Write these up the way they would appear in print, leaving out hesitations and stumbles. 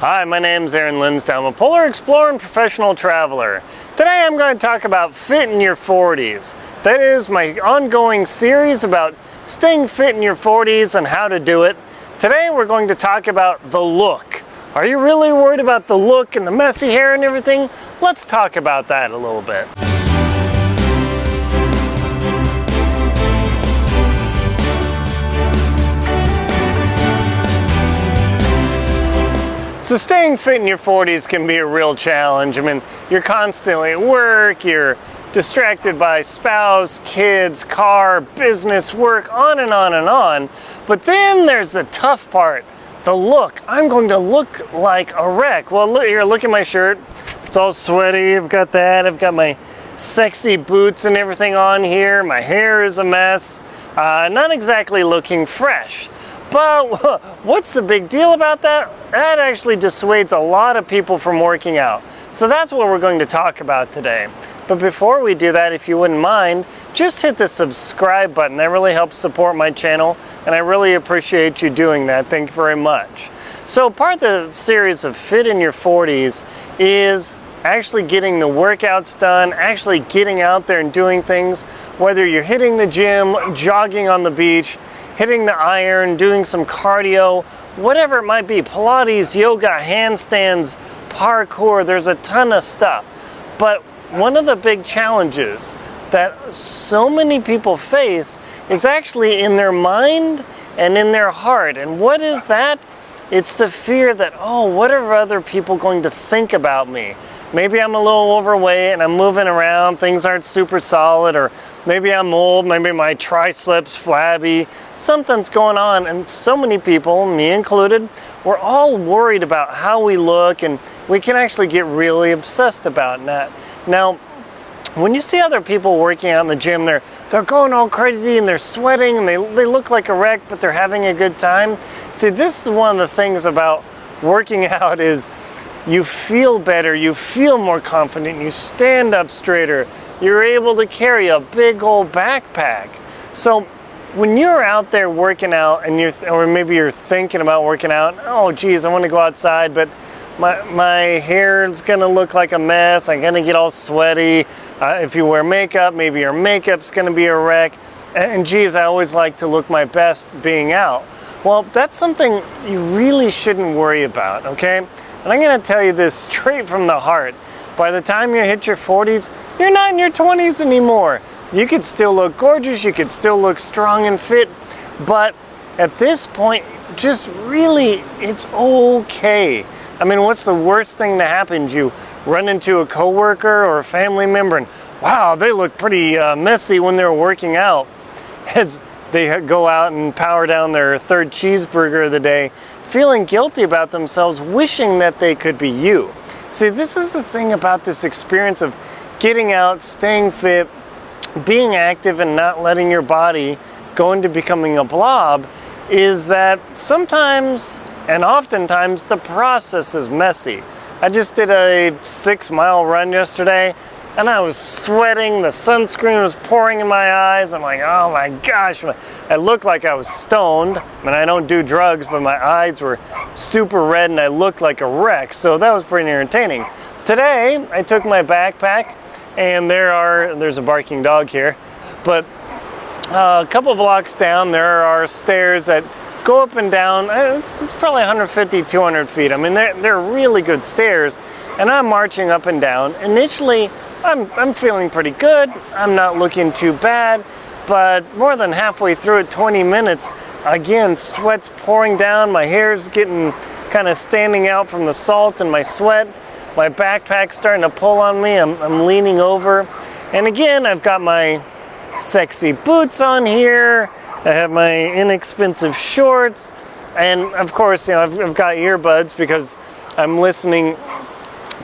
Hi, my name's Linsdau. I'm a polar explorer and professional traveler. Today I'm going to talk about fit in your 40s. That is my ongoing series about staying fit in your 40s and how to do it. Today we're going to talk about the look. Are you really worried about the look and the messy hair and everything? Let's talk about that a little bit. So staying fit in your 40s can be a real challenge. I mean, you're constantly at work, you're distracted by spouse, kids, car, business, work, on and on and on. But then there's the tough part, the look. I'm going to look like a wreck. Well, look here, look at my shirt. It's all sweaty. I've got that. I've got my sexy boots and everything on here. My hair is a mess. Not exactly looking fresh. But what's the big deal about that? That actually dissuades a lot of people from working out. So that's what we're going to talk about today. But before we do that, if you wouldn't mind, just hit the subscribe button. That really helps support my channel, and I really appreciate you doing that. Thank you very much. So part of the series of Fit in Your 40s is actually getting the workouts done, actually getting out there and doing things, whether you're hitting the gym, jogging on the beach, hitting the iron, doing some cardio, whatever it might be, Pilates, yoga, handstands, parkour, there's a ton of stuff. But one of the big challenges that so many people face is actually in their mind and in their heart. And what is that? It's the fear that, oh, what are other people going to think about me? Maybe I'm a little overweight and I'm moving around, things aren't super solid, or maybe I'm old, maybe my triceps flabby, something's going on. And so many people, me included, we're all worried about how we look, and we can actually get really obsessed about that. Now, when you see other people working out in the gym, they're going all crazy and they're sweating and they look like a wreck, but they're having a good time. See, this is one of the things about working out is you feel better, you feel more confident, you stand up straighter, you're able to carry a big old backpack. So when you're out there working out and or maybe you're thinking about working out, oh geez, I want to go outside, but my hair is gonna look like a mess, I'm gonna get all sweaty. If you wear makeup, maybe your makeup's gonna be a wreck. And geez, I always like to look my best being out. Well, that's something you really shouldn't worry about, okay? And I'm going to tell you this straight from the heart. By the time you hit your 40s, you're not in your 20s anymore. You could still look gorgeous, you could still look strong and fit, but at this point, just really, it's okay. I mean, what's the worst thing to happen? You run into a coworker or a family member and, wow, they look pretty messy when they're working out. As they go out and power down their third cheeseburger of the day, feeling guilty about themselves, wishing that they could be you. See, this is the thing about this experience of getting out, staying fit, being active, and not letting your body go into becoming a blob, is that sometimes and oftentimes the process is messy. I just did a 6-mile run yesterday, and I was sweating, the sunscreen was pouring in my eyes. I'm like, oh my gosh, I looked like I was stoned. I mean, I don't do drugs, but my eyes were super red and I looked like a wreck, so that was pretty entertaining. Today, I took my backpack, and there's a barking dog here, but a couple blocks down, there are stairs that go up and down. It's probably 150, 200 feet. I mean, they're really good stairs, and I'm marching up and down. Initially, I'm feeling pretty good. I'm not looking too bad, but more than halfway through it, 20 minutes, again, sweat's pouring down. My hair's getting kind of standing out from the salt and my sweat. My backpack's starting to pull on me. I'm leaning over. And again, I've got my sexy boots on here. I have my inexpensive shorts. And of course, you know, I've got earbuds because I'm listening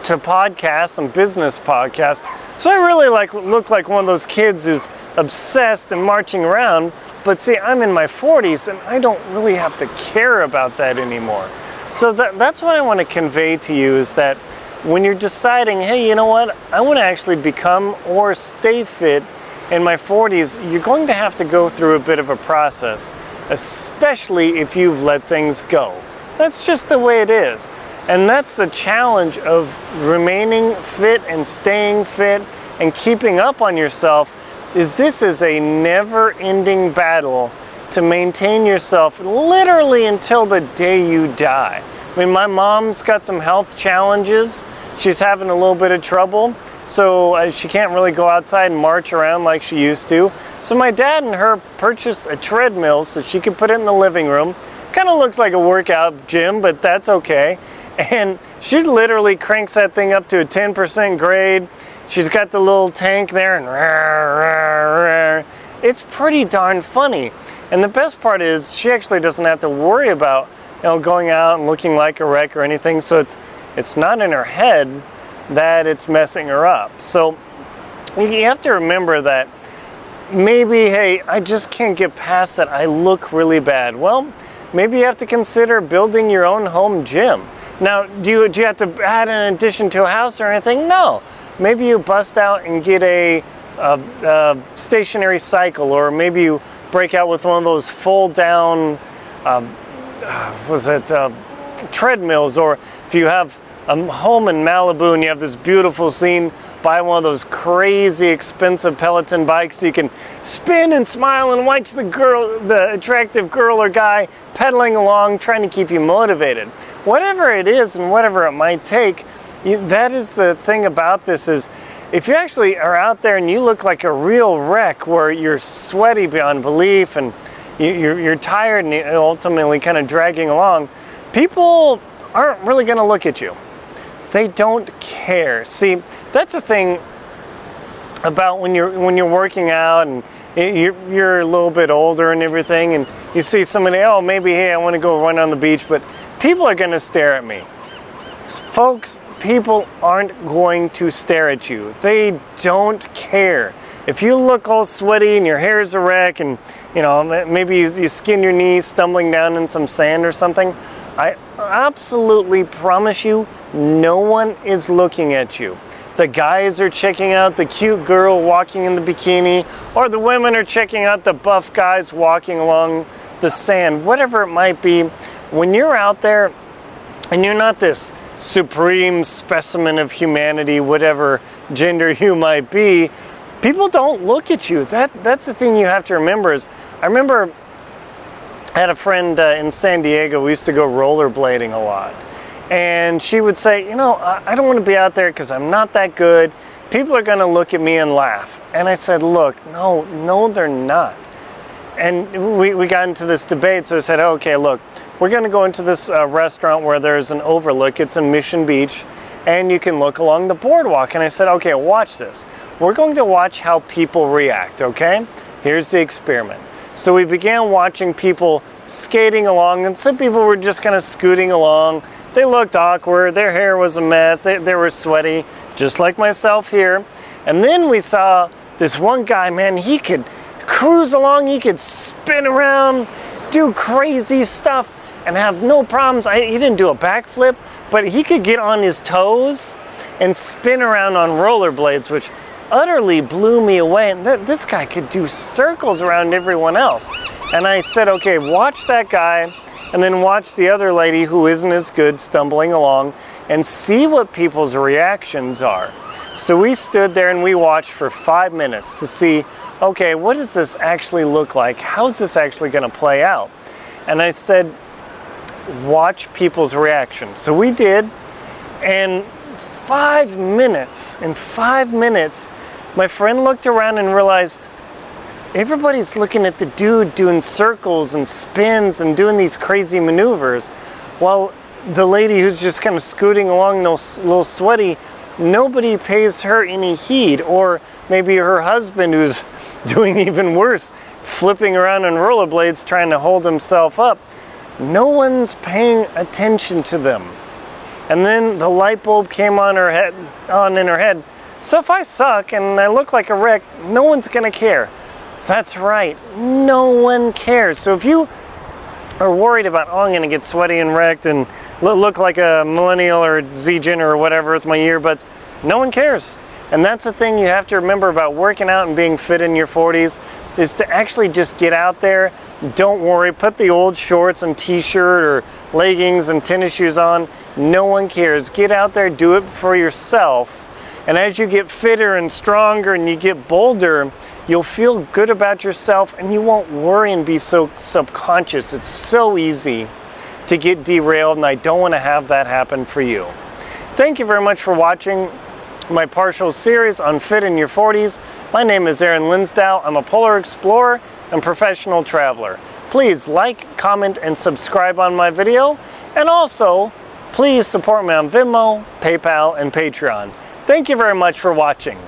to podcasts, some business podcasts. So I really look like one of those kids who's obsessed and marching around. But see, I'm in my 40s and I don't really have to care about that anymore. So that's what I want to convey to you, is that when you're deciding, hey, you know what, I want to actually become or stay fit in my 40s, you're going to have to go through a bit of a process, especially if you've let things go. That's just the way it is. And that's the challenge of remaining fit and staying fit and keeping up on yourself. This is a never-ending battle to maintain yourself literally until the day you die. I mean, my mom's got some health challenges. She's having a little bit of trouble, so she can't really go outside and march around like she used to. So my dad and her purchased a treadmill so she could put it in the living room. Kind of looks like a workout gym, but that's okay. And she literally cranks that thing up to a 10% grade. She's got the little tank there, and it's pretty darn funny. And the best part is she actually doesn't have to worry about, going out and looking like a wreck or anything. So it's not in her head that it's messing her up. So you have to remember that maybe, hey, I just can't get past that. I look really bad. Well, maybe you have to consider building your own home gym. Now, do you have to add an addition to a house or anything? No. Maybe you bust out and get a stationary cycle, or maybe you break out with one of those fold-down, treadmills, or if you have a home in Malibu and you have this beautiful scene, buy one of those crazy expensive Peloton bikes so you can spin and smile and watch the attractive girl or guy pedaling along, trying to keep you motivated. Whatever it is and whatever it might take, that is the thing about this, is if you actually are out there and you look like a real wreck where you're sweaty beyond belief and you're tired and ultimately kind of dragging along, people aren't really going to look at you. They don't care. See, that's the thing about when you're working out and you're a little bit older and everything, and you see somebody, oh, maybe, hey, I want to go run on the beach, but people are going to stare at me. Folks, people aren't going to stare at you. They don't care. If you look all sweaty and your hair's a wreck and, maybe you skin your knees stumbling down in some sand or something, I absolutely promise you, no one is looking at you. The guys are checking out the cute girl walking in the bikini, or the women are checking out the buff guys walking along the sand, whatever it might be. When you're out there and you're not this supreme specimen of humanity, whatever gender you might be, people don't look at you. That's the thing you have to remember. Is I remember I had a friend in San Diego. We used to go rollerblading a lot. And she would say, I don't want to be out there because I'm not that good. People are going to look at me and laugh. And I said, look, no, they're not. And we got into this debate. So I said, okay, look, we're going to go into this restaurant where there's an overlook. It's in Mission Beach. And you can look along the boardwalk. And I said, okay, watch this. We're going to watch how people react, okay? Here's the experiment. So we began watching people skating along. And some people were just kind of scooting along. They looked awkward, their hair was a mess, they were sweaty, just like myself here. And then we saw this one guy, man, he could cruise along, he could spin around, do crazy stuff, and have no problems. He didn't do a backflip, but he could get on his toes and spin around on rollerblades, which utterly blew me away. And this guy could do circles around everyone else. And I said, okay, watch that guy, and then watch the other lady who isn't as good stumbling along and see what people's reactions are. So we stood there and we watched for 5 minutes to see, okay, what does this actually look like? How's this actually going to play out? And I said, watch people's reactions. So we did, and in 5 minutes, my friend looked around and realized, everybody's looking at the dude doing circles and spins and doing these crazy maneuvers, while the lady who's just kind of scooting along, a little sweaty, nobody pays her any heed. Or maybe her husband, who's doing even worse, flipping around on rollerblades trying to hold himself up. No one's paying attention to them. And then the light bulb came on in her head. So if I suck and I look like a wreck, no one's gonna care. That's right, no one cares. So if you are worried about, I'm going to get sweaty and wrecked and look like a millennial or Z-Gen or whatever with my earbuds, no one cares. And that's the thing you have to remember about working out and being fit in your 40s, is to actually just get out there. Don't worry, put the old shorts and t-shirt or leggings and tennis shoes on. No one cares. Get out there, do it for yourself. And as you get fitter and stronger and you get bolder, you'll feel good about yourself and you won't worry and be so subconscious. It's so easy to get derailed, and I don't want to have that happen for you. Thank you very much for watching my partial series on Fit in Your 40s. My name is Aaron Linsdau. I'm a polar explorer and professional traveler. Please like, comment, and subscribe on my video. And also, please support me on Venmo, PayPal, and Patreon. Thank you very much for watching.